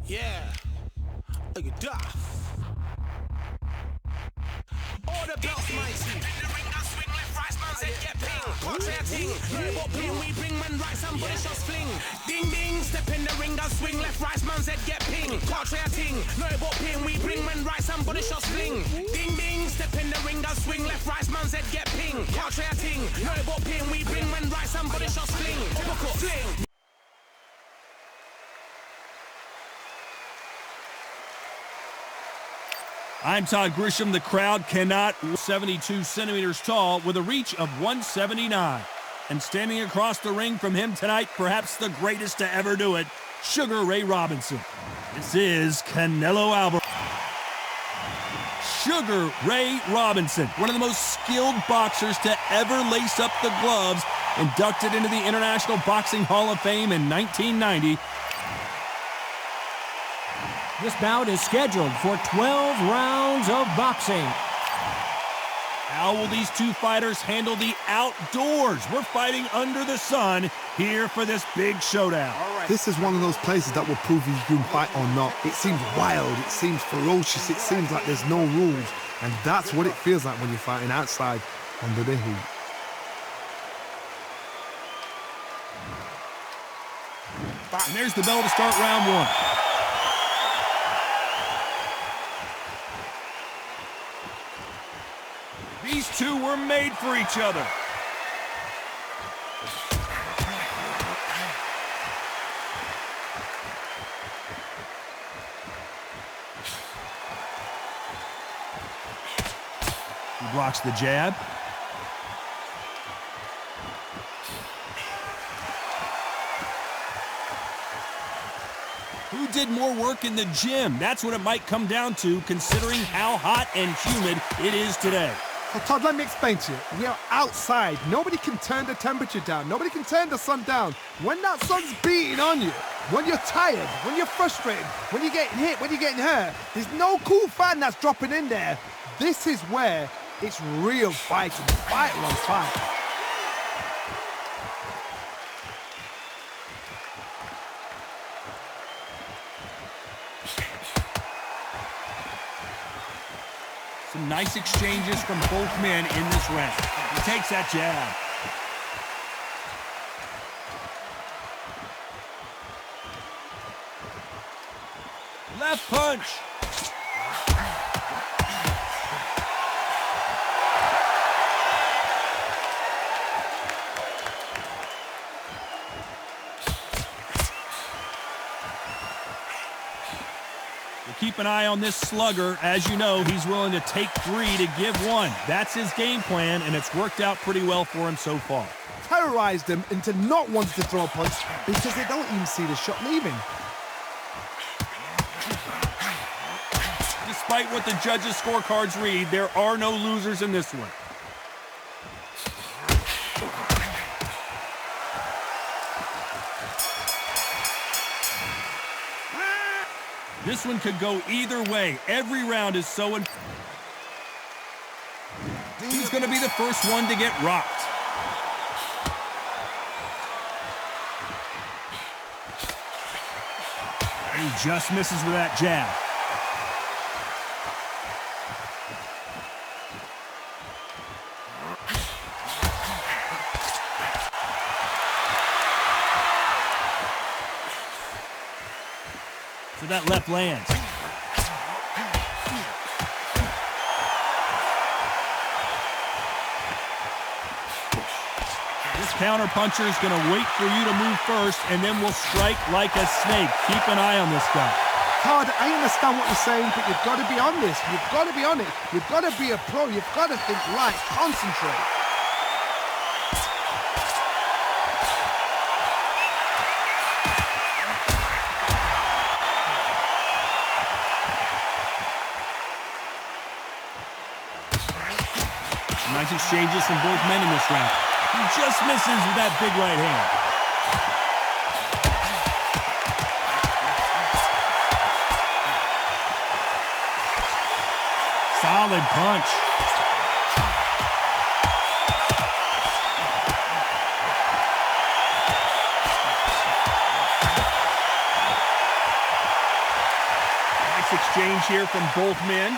Yeah. Look at that. All the belts, mighty. In the ring, I swing left, right, man's head get ping. Can't say a ting. Know what ping we bring, man, right, somebody shots fling. Ding ding, step in the ring, I swing left, right, man's head get ping. Can't say a ting. Know what ping we bring, man, right, somebody shots fling. Ding ding, step in the ring, I swing left, right, man's head get ping. Can't say a ting. Know what ping we bring, man, right, somebody shots fling. Typical fling. I'm Todd Grisham. The crowd cannot. 72 centimeters tall with a reach of 179. And standing across the ring from him tonight, perhaps the greatest to ever do it, Sugar Ray Robinson. This is Canelo Alvarez. Sugar Ray Robinson, one of the most skilled boxers to ever lace up the gloves, inducted into the International Boxing Hall of Fame in 1990. This bout is scheduled for 12 rounds of boxing. How will these two fighters handle the outdoors? We're fighting under the sun here for this big showdown. This is one of those places that will prove if you can fight or not. It seems wild, it seems ferocious, it seems like there's no rules. And that's what it feels like when you're fighting outside under the heat. And there's the bell to start round one. These two were made for each other. He blocks the jab. Who did more work in the gym? That's what it might come down to, considering how hot and humid it is today. Well, Todd, let me explain to you. We are outside. Nobody can turn the temperature down. Nobody can turn the sun down. When that sun's beating on you, when you're tired, when you're frustrated, when you're getting hit, when you're getting hurt, there's no cool fan that's dropping in there. This is where it's real fighting. Fight on fight. Some nice exchanges from both men in this round. He takes that jab. Left punch. Keep an eye on this slugger. As you know, he's willing to take three to give one. That's his game plan, and it's worked out pretty well for him so far. Terrorized them into not wanting to throw a punch because they don't even see the shot leaving. Despite what the judges' scorecards read, there are no losers in this one. This one could go either way. Every round is so important. He's going to be the first one to get rocked. He just misses with that jab. So that left lands. This counter puncher is going to wait for you to move first, and then will strike like a snake. Keep an eye on this guy. Todd, I understand what you're saying, but you've got to be on this. You've got to be on it. You've got to be a pro. You've got to think light, concentrate. Nice exchanges from both men in this round. He just misses with that big right hand. Solid punch. Nice exchange here from both men.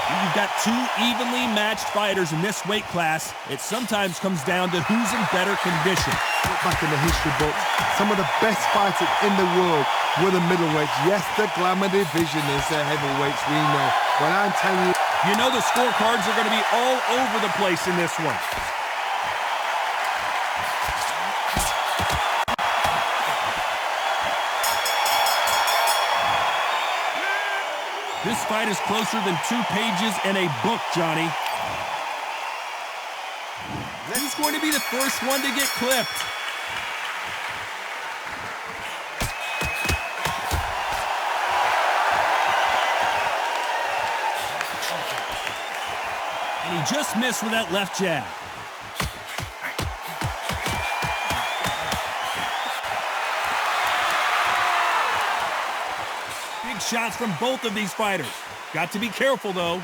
You've got two evenly matched fighters in this weight class. It sometimes comes down to who's in better condition. Look back in the history books, some of the best fighters in the world were the middleweights. Yes, the glamour division is the heavyweights, we know. But I'm telling you, you know the scorecards are going to be all over the place in this one. This fight is closer than 2 pages in a book, Johnny. Who's going to be the first one to get clipped? And he just missed with that left jab. Big shots from both of these fighters. Got to be careful, though.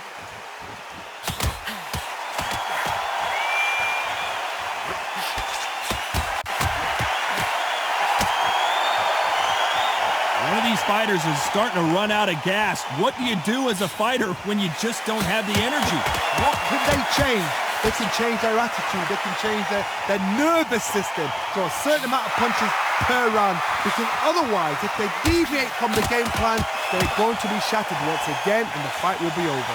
One of these fighters is starting to run out of gas. What do you do as a fighter when you just don't have the energy? what can they change? They can change their attitude. They can change their nervous system to a certain amount of punches per round. Because otherwise, if they deviate from the game plan, they're going to be shattered once again, and the fight will be over.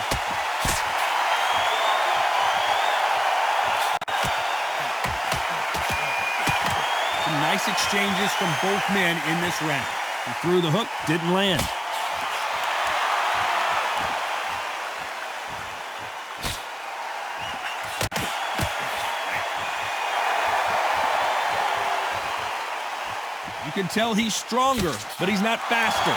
Some nice exchanges from both men in this round. He threw the hook, didn't land. You can tell he's stronger, but he's not faster.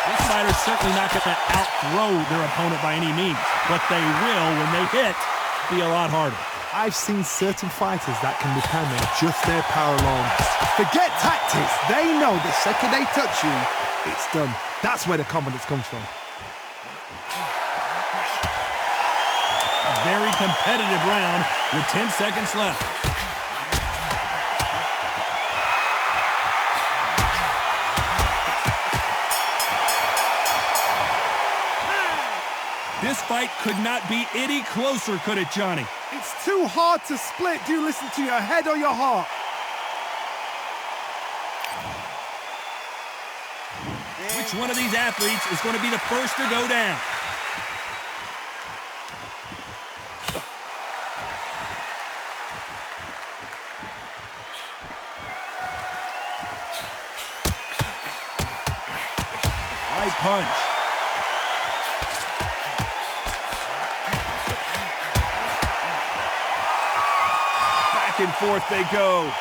This fighter's certainly not going to out-throw their opponent by any means, but they will, when they hit, be a lot harder. I've seen certain fighters that can depend on just their power alone. Forget tactics. They know the second they touch you, it's done. That's where the confidence comes from. A very competitive round with 10 seconds left. This fight could not be any closer, could it, Johnny? It's too hard to split. Do you listen to your head or your heart? Which one of these athletes is going to be the first to go down? Right punch. Back and forth they go.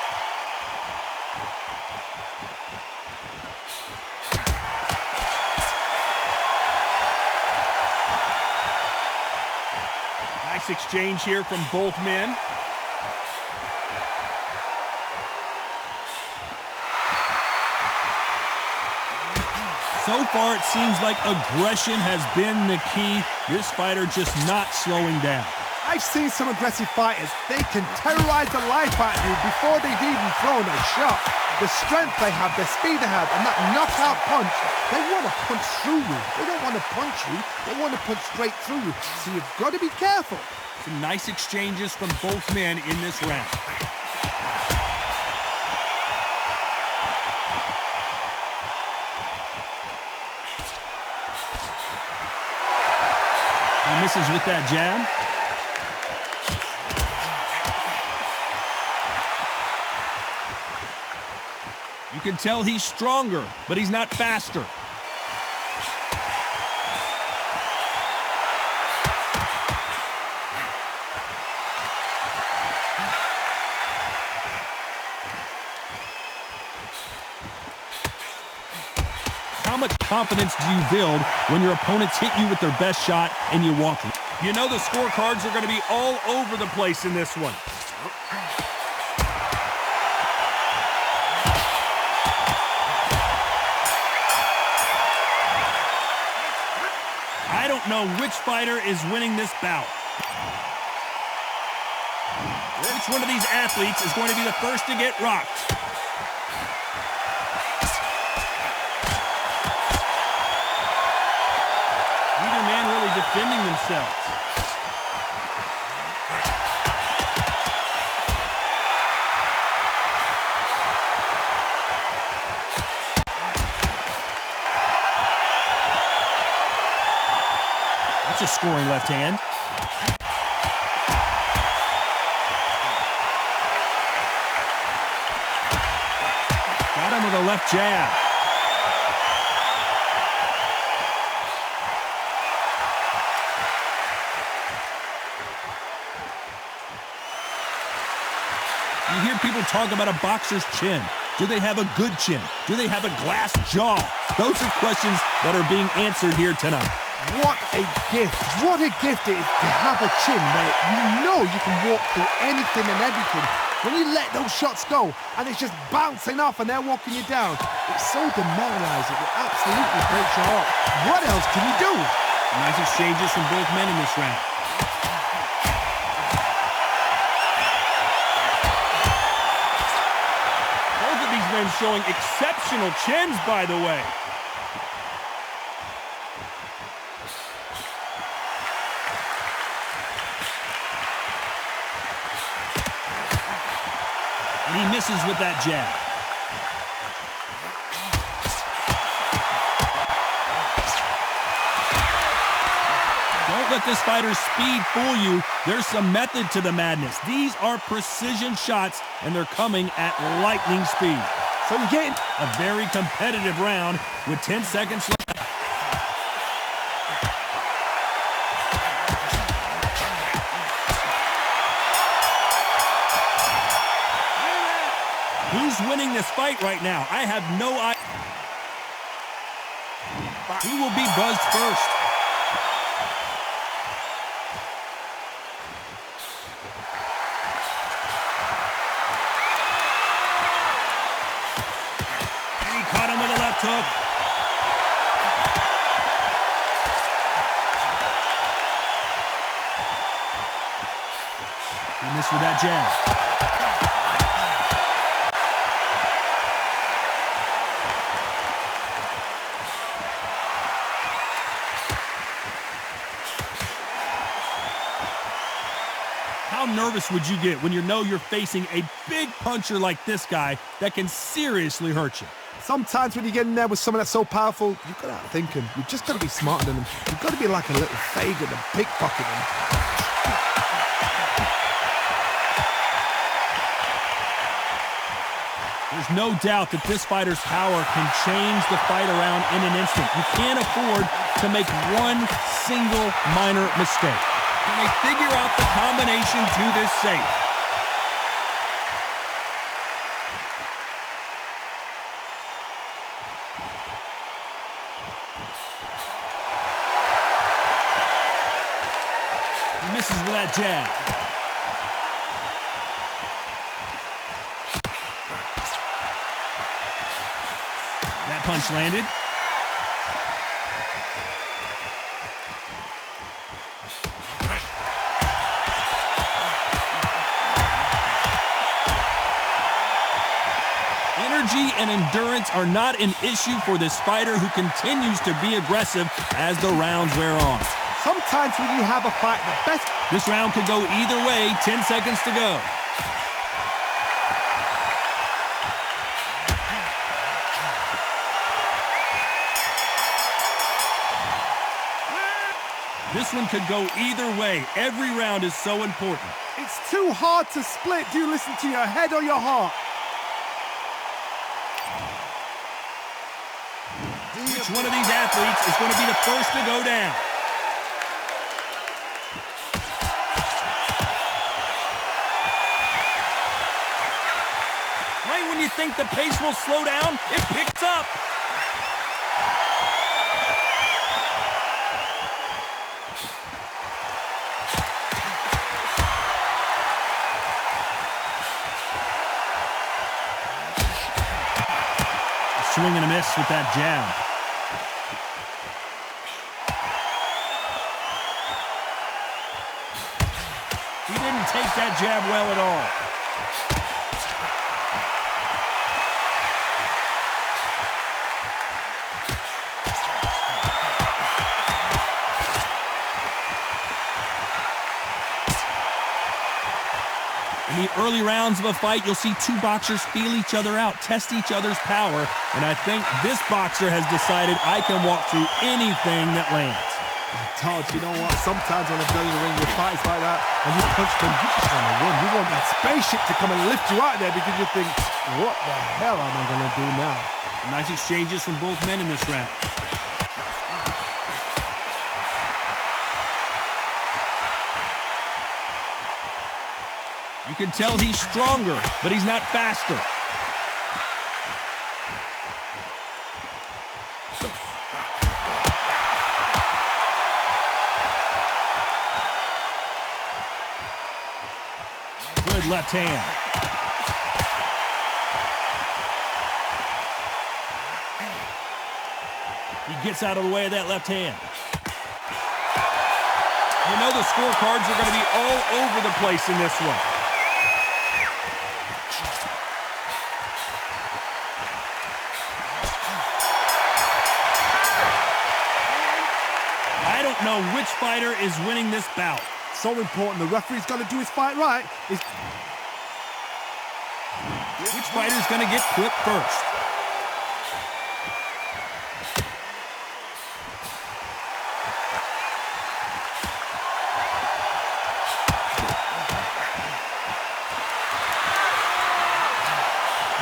Nice exchange here from both men. So far, it seems like aggression has been the key. This fighter just not slowing down. I've seen some aggressive fighters. They can terrorize the life out of you before they've even thrown a shot. The strength they have, the speed they have, and that knockout punch, they want to punch through you. They don't want to punch you. They want to punch straight through you. So you've got to be careful. Some nice exchanges from both men in this round. He misses with that jab. You can tell he's stronger, but he's not faster. How much confidence do you build when your opponents hit you with their best shot and you walk them? You know the scorecards are going to be all over the place in this one. I don't know which fighter is winning this bout. Which one of these athletes is going to be the first to get rocked? Neither man really defending themselves. That's a scoring left hand. Got him with a left jab. You hear people talk about a boxer's chin. Do they have a good chin? Do they have a glass jaw? Those are questions that are being answered here tonight. What a gift. What a gift it is to have a chin where you know you can walk through anything and everything. When you let those shots go and it's just bouncing off and they're walking you down, it's so demoralizing. It absolutely breaks your heart. What else can you do? Nice exchanges from both men in this round. Both of these men showing exceptional chins, by the way. And he misses with that jab. Don't let this fighter's speed fool you. There's some method to the madness. These are precision shots, and they're coming at lightning speed. So you're getting a very competitive round with 10 seconds left. Who's winning this fight right now? I have no idea. Who will be buzzed first? And he caught him with a left hook. He missed with that jab. How nervous would you get when you know you're facing a big puncher like this guy that can seriously hurt you? Sometimes when you get in there with someone that's so powerful, you've got to outthink him. You've just got to be smarter than him. You've got to be like a little faggot and pickpocket him. There's no doubt that this fighter's power can change the fight around in an instant. You can't afford to make one single minor mistake. Can they figure out the combination to this safe? He misses with that jab. That punch landed. Energy and endurance are not an issue for this fighter who continues to be aggressive as the rounds wear on. Sometimes when you have a fight, the best... This round could go either way, 10 seconds to go. This one could go either way. Every round is so important. It's too hard to split. Do you listen to your head or your heart? Which one of these athletes is going to be the first to go down? Right when you think the pace will slow down, it picks up. Swing and a miss with that jab. take that jab well at all. In the early rounds of a fight, you'll see two boxers feel each other out, test each other's power, and I think this boxer has decided I can walk through anything that lands. Todd, you know what? Sometimes when I've done in the ring with fights like that, and you punch them, you just want to win. You want that spaceship to come and lift you out there because you think, what the hell am I going to do now? Nice exchanges from both men in this round. You can tell he's stronger, but he's not faster. Good left hand. He gets out of the way of that left hand. You know the scorecards are going to be all over the place in this one. I don't know which fighter is winning this bout. So important. The referee's got to do his fight right. Which fighter's going to get clipped first?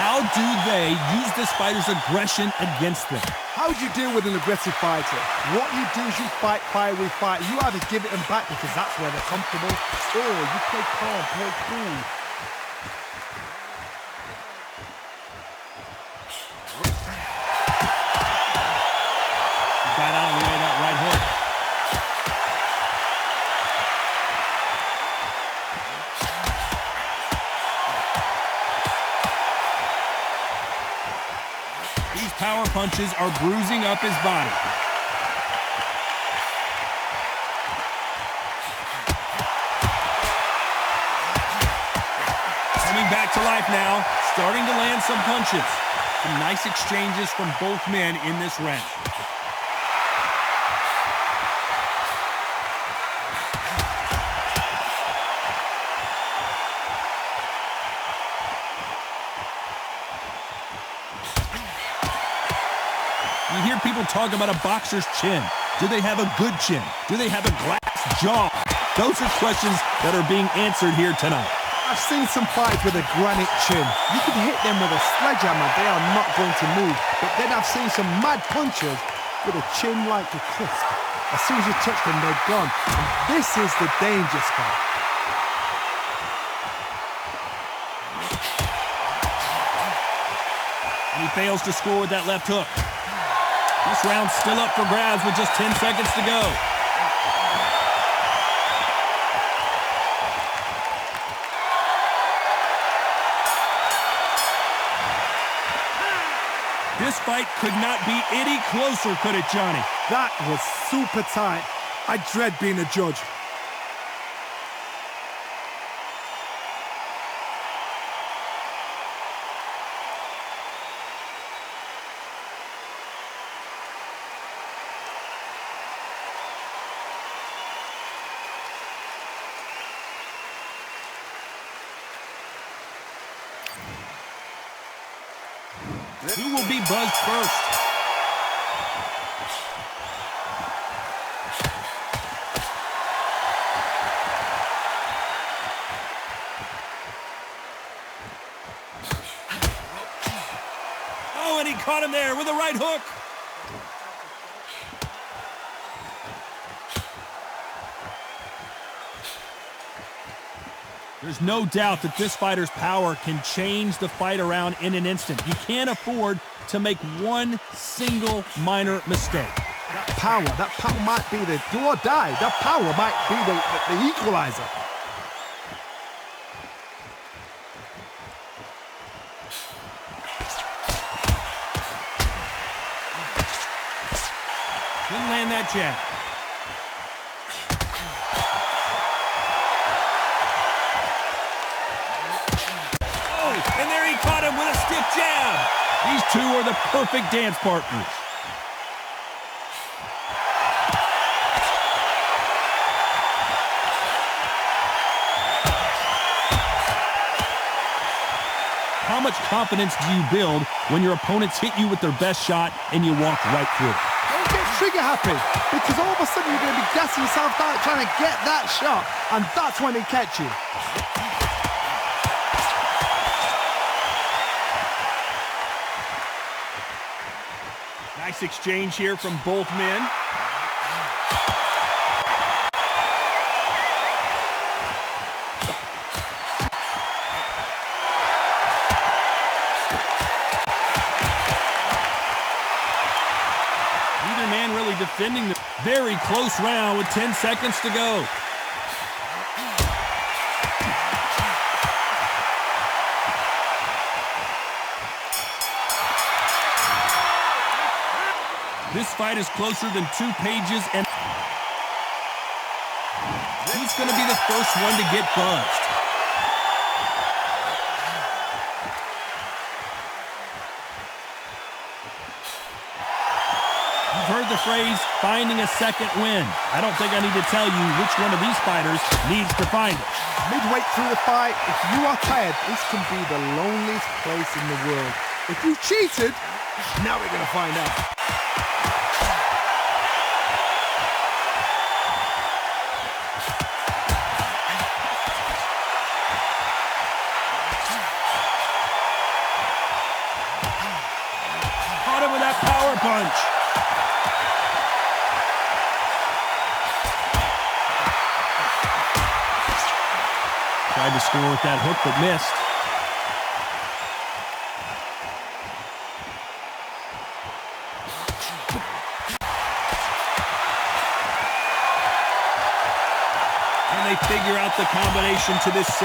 How do they use this fighter's aggression against them? How would you deal with an aggressive fighter? What you do is you fight, fire with fight. You either give it them back because that's where they're comfortable, or you play calm, play cool. He got out of the way of that right hook. These power punches are bruising up his body. Coming back to life now, starting to land some punches. Some nice exchanges from both men in this round. You hear people talk about a boxer's chin. Do they have a good chin? Do they have a glass jaw? Those are questions that are being answered here tonight. I've seen some fights with a granite chin. You can hit them with a sledgehammer, they are not going to move. But then I've seen some mad punchers with a chin like a crisp. As soon as you touch them, they're gone. And this is the danger spot. And he fails to score with that left hook. This round's still up for grabs with just 10 seconds to go. This fight could not be any closer, could it, Johnny? That was super tight. I dread being a judge. Who will be buzzed first? Oh, and he caught him there with a right hook. There's no doubt that this fighter's power can change the fight around in an instant. He can't afford to make one single minor mistake. That power might be the do or die. That power might be the equalizer. Didn't land that jab. two are the perfect dance partners. How much confidence do you build when your opponents hit you with their best shot and you walk right through it? Don't get trigger happy, because all of a sudden you're going to be gassing yourself out trying to get that shot, and that's when they catch you. Nice exchange here from both men. Defending the very close round with 10 seconds to go. This fight is closer than 2 pages, and who's going to be the first one to get buzzed? Heard the phrase, finding a second win. I don't think I need to tell you which one of these fighters needs to find it. Midway through the fight, if you are tired, this can be the loneliest place in the world. If you cheated, now we're going to find out. Caught him with that power punch. Tried to score with that hook, but missed. And they figure out the combination to this safe.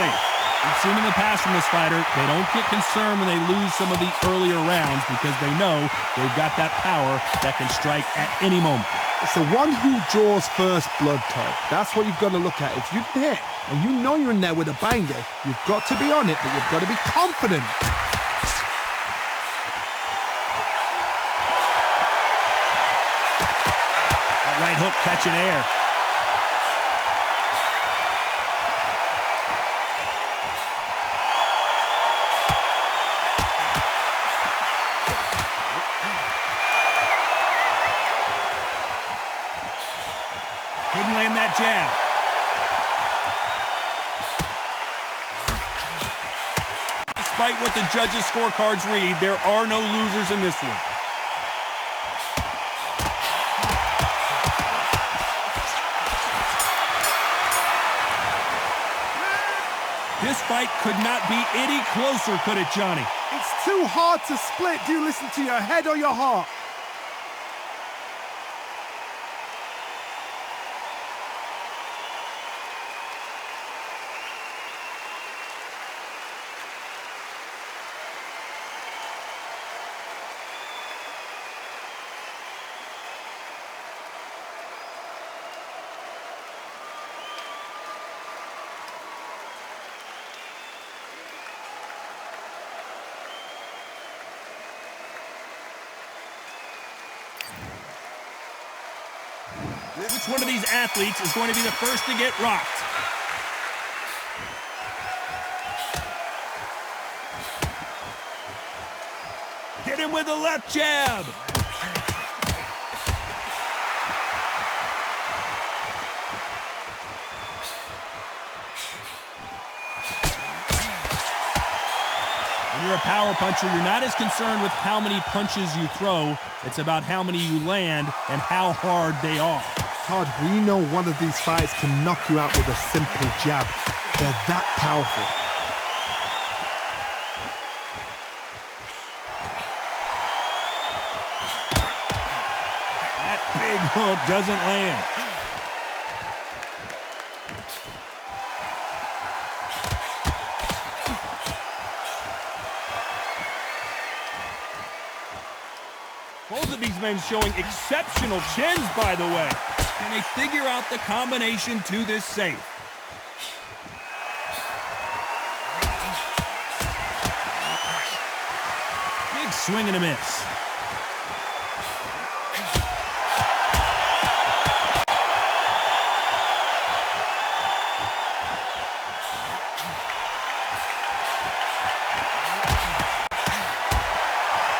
We've seen in the past from this fighter, they don't get concerned when they lose some of the earlier rounds because they know they've got that power that can strike at any moment. It's the one who draws first blood, Todd. That's what you've got to look at. If you hit and you know you're in there with a banger, you've got to be on it, but you've got to be confident. That right hook catching air. Couldn't land that jab. Despite what the judges' scorecards read, there are no losers in this one. This fight could not be any closer, could it, Johnny? It's too hard to split. Do you listen to your head or your heart? Which one of these athletes is going to be the first to get rocked? Hit him with a left jab. When you're a power puncher, you're not as concerned with how many punches you throw. It's about how many you land and how hard they are. Todd, we know one of these fights can knock you out with a simple jab. They're that powerful. That big hook doesn't land. Both of these men showing exceptional chins, by the way. And they figure out the combination to this safe. Big Big swing and a miss.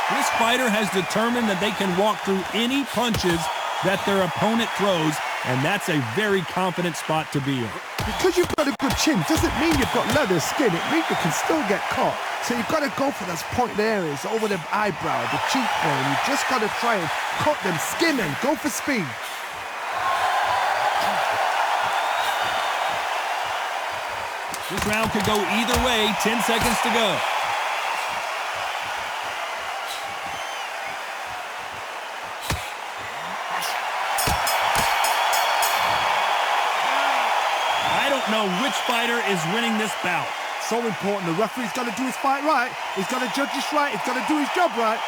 This fighter has determined that they can walk through any punches that their opponent throws, and that's a very confident spot to be in. Because you've got a good chin doesn't mean you've got leather skin. It means you can still get caught. So you've got to go for those pointed areas over the eyebrow, the cheekbone. You've just got to try and cut them, skim them, go for speed. This round could go either way. 10 seconds to go. I don't know which fighter is winning this bout. So important. The referee's got to do his fight right. He's got to judge this right. He's got to do his job right.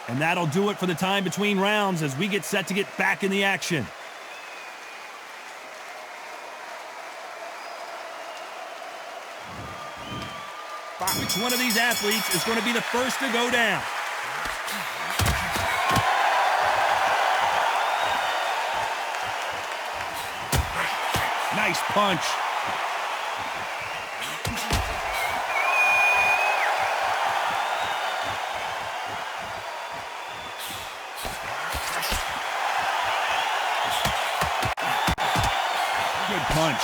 And that'll do it for the time between rounds as we get set to get back in the action. Which one of these athletes is going to be the first to go down? Nice punch. Good punch.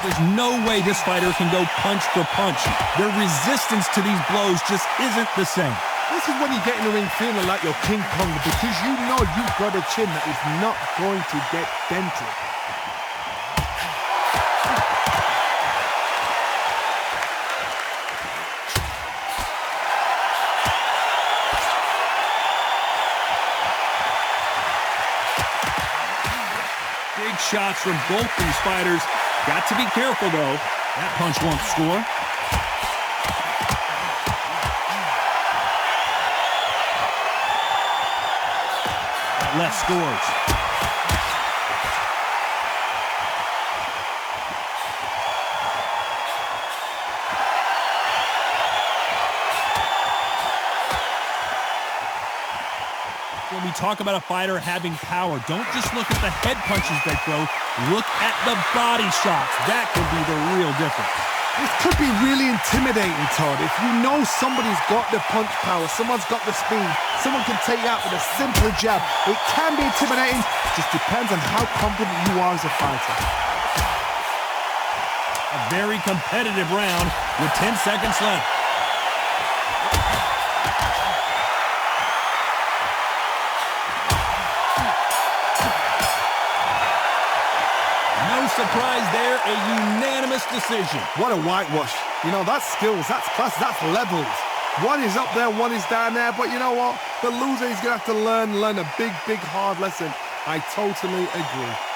There's no way this fighter can go punch for punch. Their resistance to these blows just isn't the same. This is when you get in the ring feeling like you're King Kong because you know you've got a chin that is not going to get dented. Big shots from both these fighters. Got to be careful, though. That punch won't score. That left scores. When we talk about a fighter having power, don't just look at the head punches they throw. Look at the body shots. That can be the real difference. This could be really intimidating, Todd. If you know somebody's got the punch power, someone's got the speed, someone can take you out with a simple jab. It can be intimidating. It just depends on how confident you are as a fighter. A very competitive round with 10 seconds left. Surprise there, a unanimous decision. What a whitewash. You know, that's skills, that's class, that's levels. One is up there, one is down there, but you know what? The loser is going to have to learn a big, big, hard lesson. I totally agree.